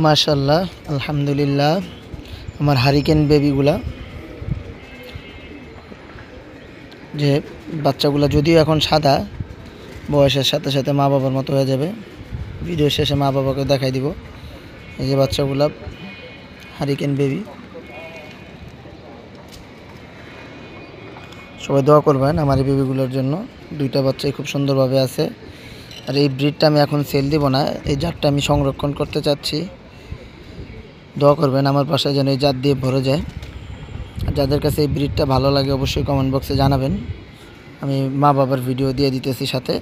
মাশাআল্লাহ, আলহামদুলিল্লাহ। আমার হারিকেন বেবিগুলা, যে বাচ্চাগুলা যদিও এখন সাদা, বয়সের সাথে সাথে মা বাবার মতো হয়ে যাবে। ভিডিও শেষে মা বাবাকে দেখাই দিব। এই যে বাচ্চাগুলা হারিকেন বেবি। সবাই দোয়া করবেন আমার এই বেবিগুলোর জন্য। দুইটা বাচ্চাই খুব সুন্দরভাবে আছে। আর এই ব্রিডটা আমি এখন সেল দিব না, এই জাতটা আমি সংরক্ষণ করতে চাচ্ছি। দোয়া করবেন আমার বাসায় যেন এই জাত দিয়ে ভরে যায়। আর যাদের কাছে এই ব্রিডটা ভালো লাগে অবশ্যই কমেন্ট বক্সে জানাবেন। আমি মা বাবার ভিডিও দিয়ে দিতেছি সাথে।